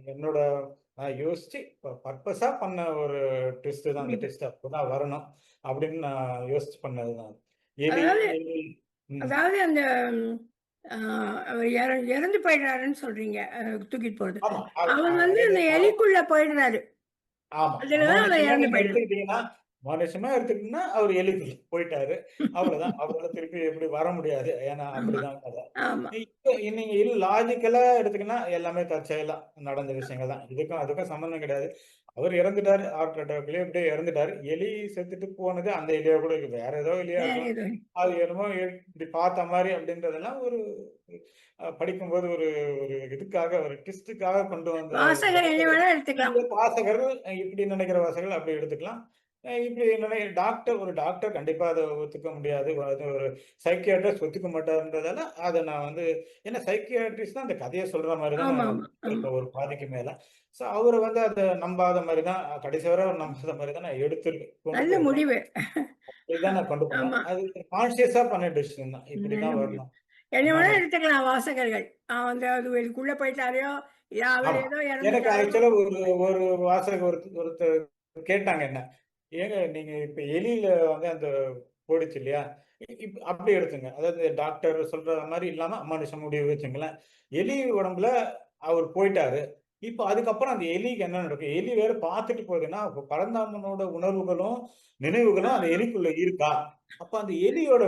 என்னோட நான் யோசிச்சு பர்ப்பஸா பண்ண ஒரு ட்விஸ்ட் தான். அந்த புரியுது. ட்விஸ்ட் அப்பதான் வரணும் அப்படின்னு நான் யோசிச்சு பண்ணது தான். எலி அதாவது எலி ம். அதாவது அந்த ஆ அவர் இறந்து போயிடுறாருன்னு சொல்றீங்க. தூக்கிட்டு போறது. ஆமா. அவர் வந்து அதாவது அந்த எலிக்குள்ள போயிடுறாரு. ஆமா. அதுல தான் அவர் இறந்து அமானுஷ்யமான்னு நீங்க போயிடுறாரு. எடுத்துக்கிட்டீங்கன்னா, அமானுஷ்யமா எடுத்துக்கிட்டீங்கன்னா, அவரு எலிக்குள்ள போயிட்டாரு. அவ்வளவுதான். அவரால திருப்பி எப்படி வர முடியாது. ஏன்னா ஆமா, அப்படிதான் கதை. ஆமா. இப்ப நீங்க லாஜிக்கலா எடுத்தீங்கன்னா, எல்லாமே தற்செயலா நடந்த விஷயங்கள் தான். இதுக்கும் அதுக்கும் சம்மந்தம் கிடையாது. அவரு இறந்துட்டாரு. ஹார்ட் அட்டாக்லயே எப்படியோ இறந்துட்டாரு. எலி செத்துட்டு போனது அந்த எலியா கூட இருக்கு. வேற ஏதோ எலியா வேற இருக்கலாம். எதுவும் அது என்னமோ இப்படி பார்த்த மாரி அப்படின்றதெல்லாம் ஒரு படிக்கும்போது ஒரு ஒரு இதுக்காக ஒரு ட்விஸ்ட்டுக்காக கொண்டு வந்த வாசகர் என்ன வேணா எடுத்துக்கலாம். இது வாசகர்கள் இப்படி நினைக்கிற வாசகர்கள் அப்படி எடுத்துக்கலாம். இப்படி ஒரு டாக்டர் கண்டிப்பா அத ஒத்துக்க முடியாது. அது ஒரு சைக்கியாட்ரிஸ்ட் ஒத்துக்க மாட்டாருன்றதால, அத நான் வந்து ஏன்னா சைக்கியாட்ரிஸ்ட் தான் அந்த கதைய சொல்ற மாரி தானே ஆமாமா, ஆமா. இருக்கும் ஒரு பாதிக்கு மேல. அவரு வந்து அத நம்பாத மாரி தான் கடைசி வரை அவர் நம்பாத மாரி தான் நான் கொண்டு நல்ல போயிருப்பேன். முடிவு. இப்படிதான் நான் கொண்டு போனேன். ஆமா. அது கான்ஷியஸா பண்ண டெசிஷன் தான். நல்ல இப்படிதான் முடிவு. வரணும். என்ன வேணா அமானுஷ் எடுத்துக்கலாம் வாசகர்கள். வந்து அது இதுக்குள்ள போயிட்டாரோ, இல்ல அவர் ஆமா. ஏதோ எனக்கு இறந்துட்டாரோ. ஆக்சுவலா ஒரு ஒரு வாசகர் ஒருத்தர் கேட்டாங்க என்ன. ஏங்க நீங்க இப்ப எலியில வந்து அந்த போயிடுச்சு இல்லையா? அப்படி எடுத்துங்க. அதாவது டாக்டர் சொல்ற மாரி இல்லாம அமானுஷ முடிவு வச்சுங்களேன். எலி உடம்புல அவர் போயிட்டாரு. இப்ப அதுக்கப்புறம் அந்த எலிக்கு என்ன நடக்கும்? எலி வேற பார்த்துட்டு போகுதுன்னா, அப்ப பரந்தாமனோட உணர்வுகளும், நினைவுகளும் அந்த எலிக்குள்ள இருக்கா? அப்ப அந்த எலியோட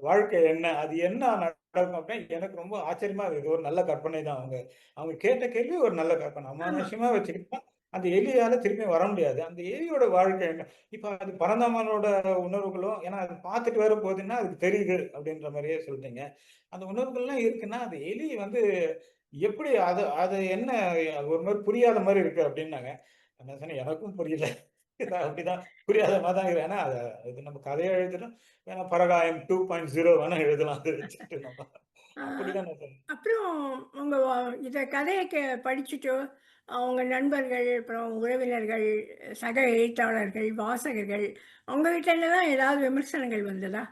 வாழ்க்கை என்ன? அது என்ன நடக்கும் அப்படின்னு எனக்கு ரொம்ப ஆச்சரியமா இருக்கு. இது ஒரு நல்ல கற்பனை தான். அவங்க அவங்க கேட்ட கேள்வி ஒரு நல்ல கற்பனை. ஆமா. அமானுஷ்யமா வச்சுக்கிட்டா, அந்த எலியால திரும்பியும் வர முடியாது. அந்த எலியோட வாழ்க்கை என்ன? இப்ப அது பரந்தாமனோட உணர்வுகளும் ஏன்னா அது பார்த்துட்டு வேற போகுதுன்னா, அதுக்கு தெரியுது அப்படின்ற மாரியே சொல்ட்டீங்க. அந்த உணர்வுகள்லாம் இருக்குன்னா, அந்த எலி வந்து எப்படி அது அது என்ன ஒரு மாரி புரியாத மாரி இருக்கு அப்டின்னாங்க. நான் சொன்னேன், "எனக்கும் புரியல." அப்படிதான் புரியாத மாரி தான் இருக்கு. ஏன்னா, இது நம்ம கதையா எழுதுறோம். வேணா பரகாயம் 2.0 வேணா எழுதலாம். அத வச்சுட்டு நம்ம. ஆ அப்படிதான் நான் சொன்னேன். அப்புறம் உங்க இத கதைய படிச்சுட்டு, உங்க நண்பர்கள், அப்புறம் உறவினர்கள், சக எழுத்தாளர்கள், வாசகர்கள், அவங்க கிட்டலாம் ஏதாவது விமர்சனங்கள் வந்ததா?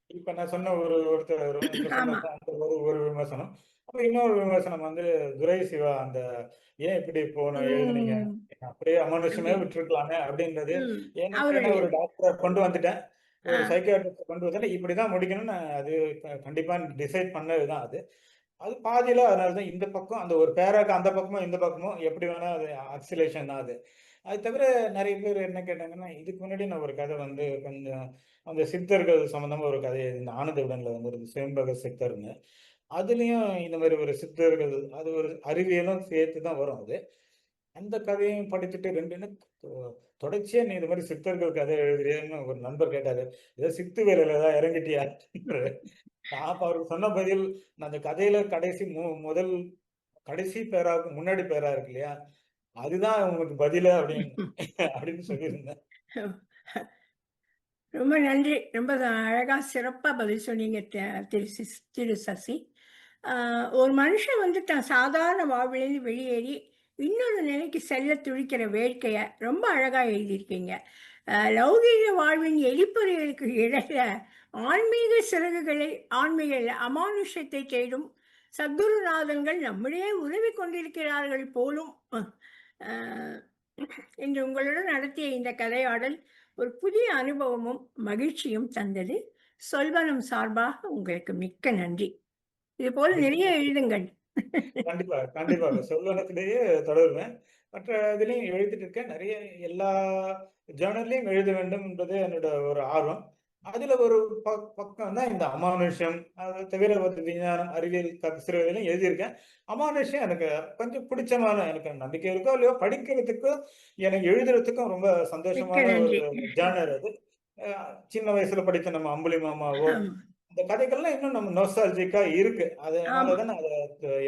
இப்ப நான் சொன்ன ஒருத்தர் இப்ப ஆமா. சொன்னேன்ல அந்த ஒரு ஒரு விமர்சனம். அப்புறம் இன்னொரு விமர்சனம் வந்து துரை சிவா அந்த "ஏன் இப்படி எழுதுனீங்க? ம். அப்படியே அமானுஷ்யமே அப்படின்னு. விட்டுருக்கலாமே" அப்படின்றது. ம். எனக்கு அவர் என்ன ஒரு எழுதியது. டாக்டர கொண்டு வந்துட்டேன். ஆ. ஒரு சைக்கியாட்ரிஸ்ட்ட கொண்டு வந்துட்டேன். இப்படிதான் முடிக்கணும்னு அது கண்டிப்பா டிசைட் பண்ணது தான் அது. அது பாதியில அதனால தான் இந்த பக்கம் அந்த ஒரு பேராக்கு அந்த பக்கமும், இந்த பக்கமும் எப்படி வேணா அது ஆக்சிலேஷன் தான் அது. அது தவிர நெறைய பேர் என்ன கேட்டாங்கன்னா, இதுக்கு முன்னாடி நான் ஒரு கதை வந்து கொஞ்சம் அந்த சித்தர்கள் சம்மந்தமா ஒரு கதை இந்த ஆனந்த விகடன்ல வந்திருந்தது. சுயம்பக சித்தர்ன்னு. அதுலயும் இந்த மாரி ஒரு சித்தர்கள் அது ஒரு அறிவியலும் சேர்த்து தான் வரும் அது. அந்த கதையும் படிச்சுட்டு 2 என்ன தொ தொடர்ச்சியா நீ இது மாரி சித்தர்கள் கதை எழுதுறியேன்னு ஒரு நண்பர் கேட்டாரு. ஏதோ சித்து வேலையில ஏதாவது இறங்கிட்டியா? நான் அப்ப அவருக்கு சொன்ன பதில், நான் அந்த கதையில கடைசி முதல் கடைசி பேராவுக்கு முன்னாடி பேரா இருக்கு இல்லையா? அதுதான் உனக்கு பதிலு அப்படின்னு அப்படின்னு சொல்லியிருந்தேன். ரொம்ப நன்றி. ரொம்ப அழகா சிறப்பா பதில் சொன்னீங்க திரு சசி. ஆ ஒரு மனுஷன் வந்து தான் சாதாரண வாழ்விலேருந்து வெளியேறி, இன்னொரு நிலைக்கு செல்ல துடிக்கிற வேட்கைய ரொம்ப அழகா எழுதியிருக்கீங்க. லௌகீக வாழ்வின் எலிப்பொறிகளுக்கு இடையில ஆன்மீக சிறகுகளை ஆன்மீக இல்ல, அமானுஷ்யத்தை தேடும் சத்குருநாதன்கள் நம்மிடையே உதவிக் கொண்டிருக்கிறார்கள் போலும். அ இன்று உங்களுடன் நடத்திய இந்த கதையாடல் ஒரு புதிய அனுபவமும், மகிழ்ச்சியும் தந்தது. சொல்வனம் சார்பாக உங்களுக்கு மிக்க நன்றி. இதுபோல மிக்க நிறைய எழுதுங்கள். கண்டிப்பா, கண்டிப்பாக. சொல்வனத்திலேயே தொடருவேன். மற்ற இதுலயும் எழுதிட்டு இருக்கேன். நெறைய எல்லா ஜர்னல்லயும் எழுத வேண்டும் என்பது என்னோட ஒரு ஆர்வம். அதுல ஒரு பக்கம் தான் இந்த அமானுஷ்யம். அத தவிர ஒரு விஞ்ஞானம், அறிவியல் சிறுகதையிலும் எழுதியிருக்கேன். அமானுஷ்யம் எனக்கு கொஞ்சம் பிடிச்சமான எனக்கு நம்பிக்கை இருக்கோ இல்லையோ படிக்கிறதுக்கும், எனக்கு எழுதுறதுக்கும் ரொம்ப மிக்க சந்தோஷமான ஒரு நன்றி. ஜானர் அது. அ சின்ன வயசுல படித்த நம்ம அம்புலி மாமாவோ, ஆமா, அந்த கதைகள்லாம் இன்னும் நம்ம நொஸ்டால்ஜிக்கா இருக்கு. அதனால ஆமா. தான் நான்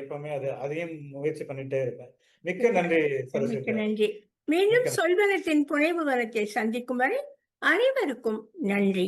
எப்பவுமே அதையும் முயற்சி பண்ணிட்டே இருப்பேன். மிக்க மிக்க நன்றி மிக்க சரஸ்வதி. நன்றி. மீண்டும் மிக்க சொல்வனத்தின் புனைவு வரத்தில் சந்திக்கும் வரை அனைவருக்கும் நன்றி.